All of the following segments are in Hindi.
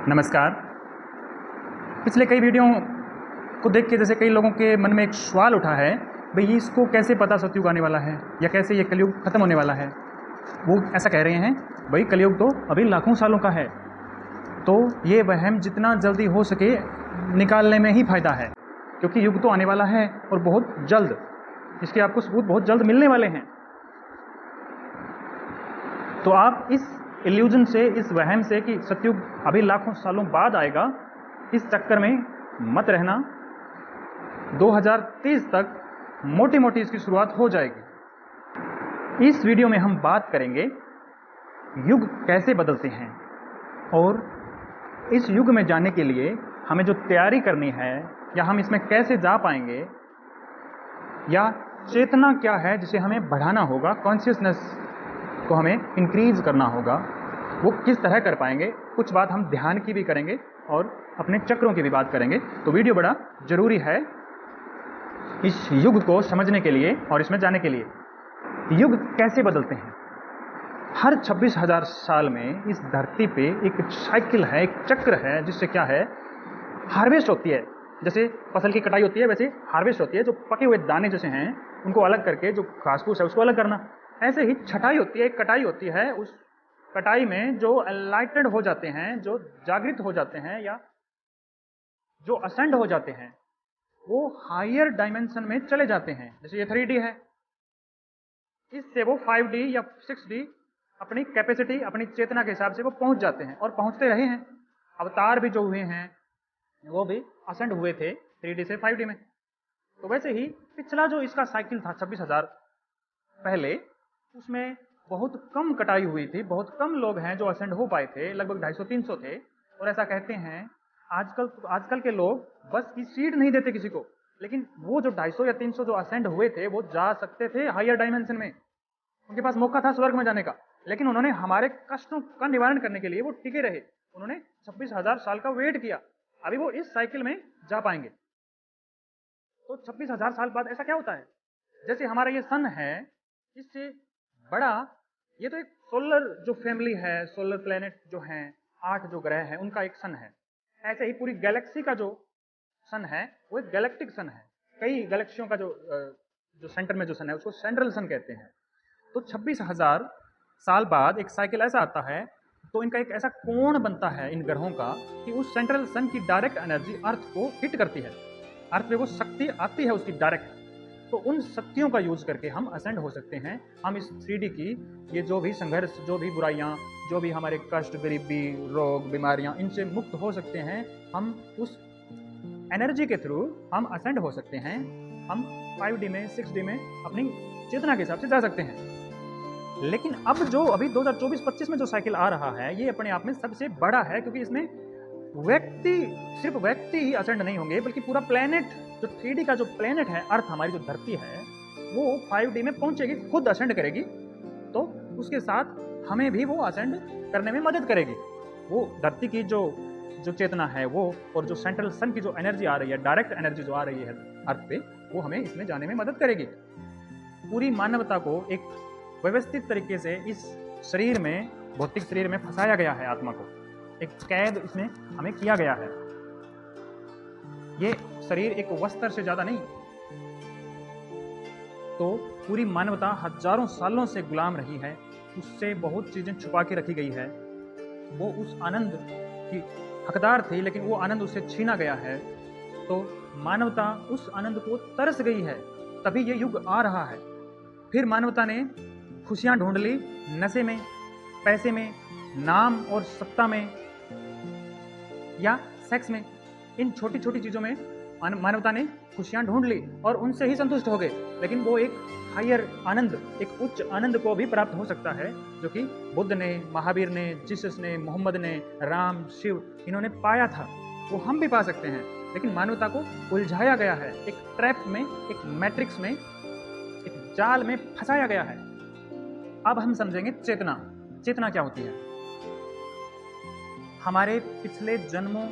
नमस्कार। पिछले कई वीडियो को देख के जैसे कई लोगों के मन में एक सवाल उठा है, भई इसको कैसे पता सतयुग आने वाला है या कैसे ये कलयुग ख़त्म होने वाला है। वो ऐसा कह रहे हैं, भाई कलयुग तो अभी लाखों सालों का है, तो ये वहम जितना जल्दी हो सके निकालने में ही फ़ायदा है, क्योंकि युग तो आने वाला है और बहुत जल्द। इसके आपको सबूत बहुत जल्द मिलने वाले हैं। तो आप इस इल्यूजन से, इस वहम से कि सतयुग अभी लाखों सालों बाद आएगा, इस चक्कर में मत रहना। 2030 तक मोटी मोटी इसकी शुरुआत हो जाएगी। इस वीडियो में हम बात करेंगे युग कैसे बदलते हैं और इस युग में जाने के लिए हमें जो तैयारी करनी है या हम इसमें कैसे जा पाएंगे, या चेतना क्या है जिसे हमें बढ़ाना होगा, कॉन्शियसनेस को हमें इंक्रीज करना होगा, वो किस तरह कर पाएंगे। कुछ बात हम ध्यान की भी करेंगे और अपने चक्रों की भी बात करेंगे। तो वीडियो बड़ा जरूरी है इस युग को समझने के लिए और इसमें जाने के लिए। युग कैसे बदलते हैं? हर 26,000 साल में इस धरती पे एक साइकिल है, एक चक्र है, जिससे क्या है, हार्वेस्ट होती है। जैसे फसल की कटाई होती है, वैसे हार्वेस्ट होती है। जो पके हुए दाने जैसे हैं उनको अलग करके जो घास फूस है उसको अलग करना। ऐसे ही छटाई होती है, एक कटाई होती है। उस कटाई में जो एनलाइटेंड हो जाते हैं, जो जागृत हो जाते हैं या जो असेंड हो जाते हैं, वो हायर डायमेंशन में चले जाते हैं। जैसे ये 3D है, इससे वो 5D या 6D अपनी कैपेसिटी, अपनी चेतना के हिसाब से वो पहुंच जाते हैं और पहुंचते रहे हैं। अवतार भी जो हुए हैं वो भी असेंड हुए थे 3D से 5D में। तो वैसे ही पिछला जो इसका साइकिल था 26,000 पहले, उसमें बहुत कम कटाई हुई थी, बहुत कम लोग हैं जो असेंड हो पाए थे, लगभग 250-300 थे। और ऐसा कहते हैं आजकल के लोग बस की सीट नहीं देते किसी को, लेकिन वो जो 250 या 300 जो असेंड हुए थे वो जा सकते थे हायर डायमेंशन में। उनके पास मौका था स्वर्ग में जाने का, लेकिन उन्होंने हमारे कष्टों का निवारण करने के लिए वो टिके रहे। उन्होंने 26,000 साल का वेट किया। अभी वो इस साइकिल में जा पाएंगे। तो 26,000 साल बाद ऐसा क्या होता है, जैसे हमारा ये सन है, इससे बड़ा, ये तो एक सोलर जो फैमिली है, सोलर प्लेनेट जो हैं, 8 जो ग्रह हैं उनका एक सन है। ऐसे ही पूरी गैलेक्सी का जो सन है वो एक गैलेक्टिक सन है। कई गैलेक्सियों का जो सेंटर में जो सन है उसको सेंट्रल सन कहते हैं। तो 26,000 साल बाद एक साइकिल ऐसा आता है, तो इनका एक ऐसा कोण बनता है इन ग्रहों का कि उस सेंट्रल सन की डायरेक्ट एनर्जी अर्थ को हिट करती है। अर्थ पे वो शक्ति आती है उसकी डायरेक्ट। तो उन शक्तियों का यूज करके हम असेंड हो सकते हैं। हम इस 3D की ये जो भी संघर्ष, जो भी बुराइयां, जो भी हमारे कष्ट, गरीबी, रोग, बीमारियां, इनसे मुक्त हो सकते हैं। हम उस एनर्जी के थ्रू हम असेंड हो सकते हैं। हम 5D में, 6D में अपनी चेतना के हिसाब से जा सकते हैं। लेकिन अब जो अभी 2024-25 में जो साइकिल आ रहा है, ये अपने आप में सबसे बड़ा है, क्योंकि इसमें सिर्फ व्यक्ति ही असेंड नहीं होंगे, बल्कि पूरा प्लेनेट, जो 3D का जो प्लेनेट है, अर्थ हमारी जो धरती है, वो 5D में पहुंचेगी, खुद असेंड करेगी। तो उसके साथ हमें भी वो असेंड करने में मदद करेगी। वो धरती की जो चेतना है वो, और जो सेंट्रल सन की जो एनर्जी आ रही है, डायरेक्ट एनर्जी जो आ रही है अर्थ पे, वो हमें इसमें जाने में मदद करेगी। पूरी मानवता को एक व्यवस्थित तरीके से इस शरीर में, भौतिक शरीर में फंसाया गया है। आत्मा को एक कैद इसमें हमें किया गया है। ये शरीर एक वस्त्र से ज्यादा नहीं। तो पूरी मानवता हजारों सालों से गुलाम रही है, उससे बहुत चीजें छुपा के रखी गई है। वो उस आनंद की हकदार थी, लेकिन वो आनंद उससे छीना गया है। तो मानवता उस आनंद को तरस गई है, तभी ये युग आ रहा है। फिर मानवता ने खुशियां ढूंढ ली नशे में, पैसे में, नाम और सत्ता में, या सेक्स में। इन छोटी छोटी चीजों में मानवता ने खुशियां ढूंढ ली और उनसे ही संतुष्ट हो गए। लेकिन वो एक हायर आनंद, एक उच्च आनंद को भी प्राप्त हो सकता है, जो कि बुद्ध ने, महावीर ने, जीसस ने, मोहम्मद ने, राम, शिव, इन्होंने पाया था। वो हम भी पा सकते हैं। लेकिन मानवता को उलझाया गया है, एक ट्रैप में, एक मैट्रिक्स में, एक जाल में फंसाया गया है। अब हम समझेंगे चेतना। चेतना क्या होती है? हमारे पिछले जन्मों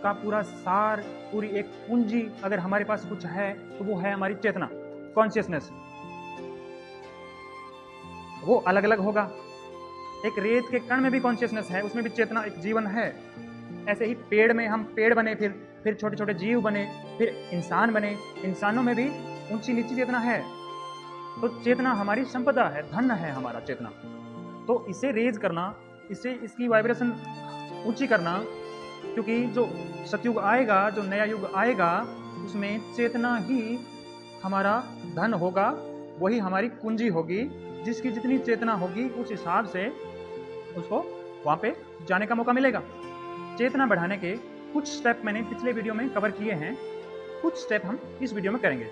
का पूरा सार, पूरी एक पूंजी अगर हमारे पास कुछ है तो वो है हमारी चेतना, कॉन्शियसनेस। वो अलग अलग होगा। एक रेत के कण में भी कॉन्शियसनेस है, उसमें भी चेतना, एक जीवन है। ऐसे ही पेड़ में हम पेड़ बने, फिर छोटे छोटे जीव बने, फिर इंसान बने। इंसानों में भी ऊंची नीची चेतना है। तो चेतना हमारी संपदा है, धन है हमारा चेतना। तो इसे रेज करना, इसे इसकी वाइब्रेशन ऊंची करना, क्योंकि जो सतयुग आएगा, जो नया युग आएगा, उसमें चेतना ही हमारा धन होगा, वही हमारी कुंजी होगी। जिसकी जितनी चेतना होगी उस हिसाब से उसको वहाँ पे जाने का मौका मिलेगा। चेतना बढ़ाने के कुछ स्टेप मैंने पिछले वीडियो में कवर किए हैं, कुछ स्टेप हम इस वीडियो में करेंगे।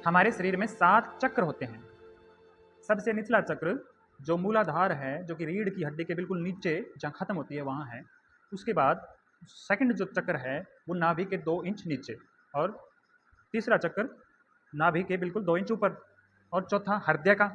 हमारे शरीर में 7 चक्र होते हैं। सबसे निचला चक्र जो मूलाधार है, जो कि रीढ़ की हड्डी के बिल्कुल नीचे जहाँ खत्म होती है वहाँ है। उसके बाद सेकंड जो चक्र है वो नाभि के 2 इंच नीचे, और तीसरा चक्र नाभि के बिल्कुल 2 इंच ऊपर, और चौथा हृदय का।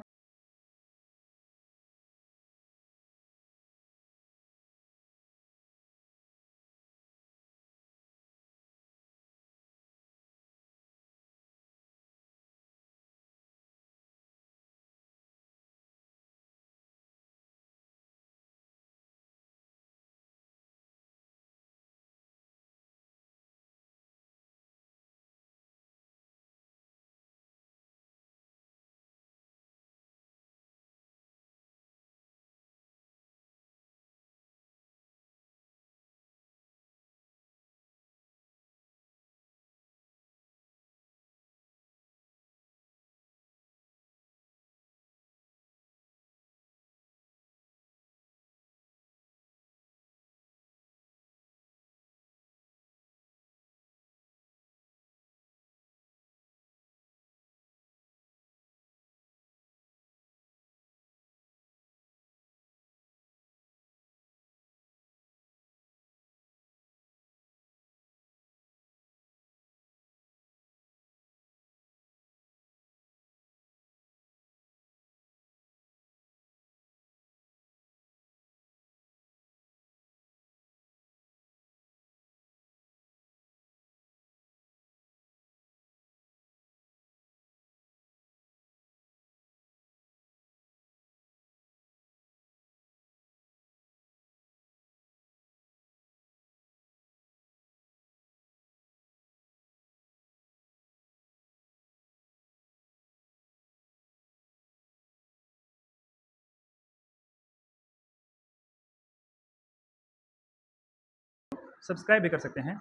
सब्सक्राइब भी कर सकते हैं।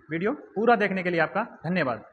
वीडियो पूरा देखने के लिए आपका धन्यवाद।